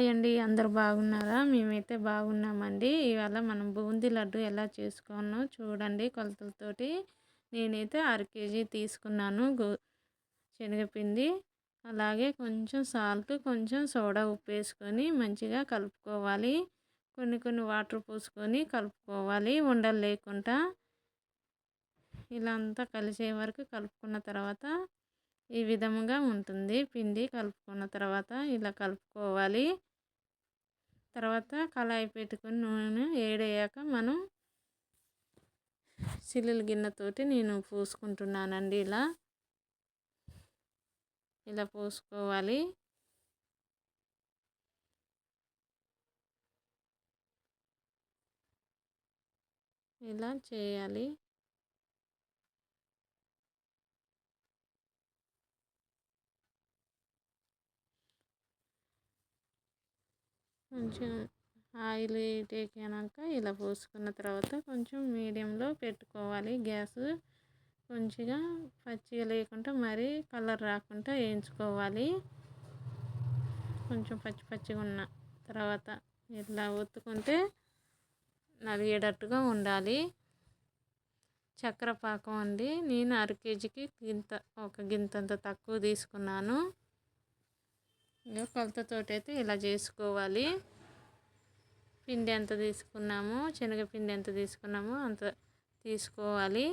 Hi అండి. అందరూ బాగున్నారా? మేమైతే బాగున్నామండి. ఇవాళ మనం బూందీ లడ్డు ఎలా చేసుకోనో చూడండి కొలతలతోటి. నేనైతే కేజీ తీసుకున్నాను శనగపిండి. అలాగే కొంచెం సాల్ట్, కొంచెం సోడా ఉప్పు వేసుకొని మంచిగా కలుపుకోవాలి. కొన్ని కొన్ని వాటర్ పోసుకొని కలుపుకోవాలి ఉండలు లేకుండా. ఇలా అంతా కలిసే వరకు కలుపుకున్న తర్వాత ఈ విధముగా ఉంటుంది. పిండి కలుపుకున్న తర్వాత ఇలా కలుపుకోవాలి. తర్వాత కళాయి పెట్టుకొని నూనె వేడయ్యాక మనం సిల్లుల గిన్నెతోటి నేను పోసుకుంటున్నానండి. ఇలా పోసుకోవాలి. ఇలా చేయాలి. కొంచెం ఆయిల్ ఎక్కినాక ఇలా పోసుకున్న తర్వాత కొంచెం మీడియంలో పెట్టుకోవాలి. గ్యాస్ కొంచెంగా పచ్చిగా లేకుండా మరీ కలర్ రాకుండా వేయించుకోవాలి. కొంచెం పచ్చి పచ్చిగా ఉన్న తర్వాత ఇట్లా ఒత్తుకుంటే నలిగేటట్టుగా ఉండాలి. చక్కెర పాకం అండి. నేను కేజీకి ఒక గింతంత తక్కువ తీసుకున్నాను. కొలతతోటి అయితే ఇలా చేసుకోవాలి. పిండి ఎంత తీసుకున్నామో, శనగపిండి ఎంత తీసుకున్నామో అంత తీసుకోవాలి.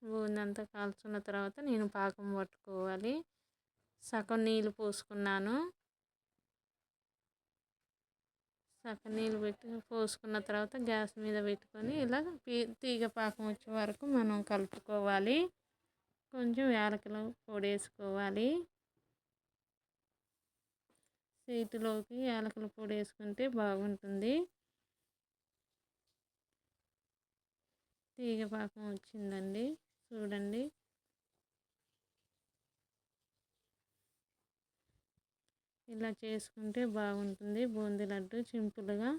బూందీ అంతా కాల్చుకున్న తర్వాత నేను పాకం పట్టుకోవాలి. సగం నీళ్ళు పోసుకున్నాను. సగం నీళ్ళు పోసుకున్న తర్వాత గ్యాస్ మీద పెట్టుకొని ఇలా తీగ పాకం వచ్చే వరకు మనం కలుపుకోవాలి. కొంచెం యాలకుల పొడి వేసుకోవాలి. స్వీట్లోకి యాలకుల పొడి వేసుకుంటే బాగుంటుంది. తీగ పాకం వచ్చిందండి, చూడండి. ఇలా చేసుకుంటే బాగుంటుంది బూందీ లడ్డు సింపుల్గా.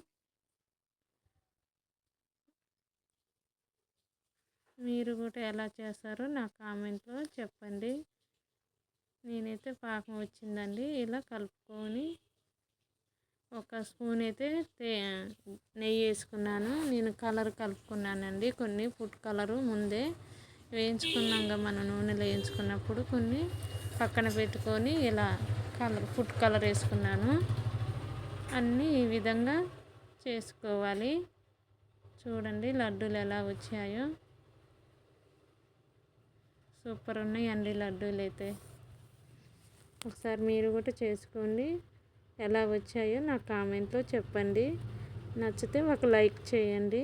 మీరు కూడా ఎలా చేస్తారో నా కామెంట్లో చెప్పండి. నేనైతే పాకం వచ్చిందండి. ఇలా కలుపుకొని ఒక స్పూన్ అయితే నెయ్యి వేసుకున్నాను. నేను కలర్ కలుపుకున్నానండి. కొన్ని ఫుడ్ కలరు ముందే వేయించుకున్నాక మనం నూనెలో వేయించుకున్నప్పుడు కొన్ని పక్కన పెట్టుకొని ఇలా ఫుడ్ కలర్ వేసుకున్నాను. అన్నీ ఈ విధంగా చేసుకోవాలి. చూడండి లడ్డూలు ఎలా వచ్చాయో. సూపర్ ఉన్నాయండి లడ్డూలు అయితే. ఒకసారి మీరు కూడా చేసుకోండి. ఎలా వచ్చాయో నా కామెంట్లో చెప్పండి. నచ్చితే ఒక లైక్ చేయండి.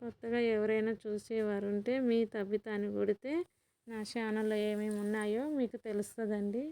కొత్తగా ఎవరైనా చూసేవారు ఉంటే మీ తబ్బితాన్ని కొడితే నా ఛానల్లో ఏమేమి ఉన్నాయో మీకు తెలుస్తుందండి.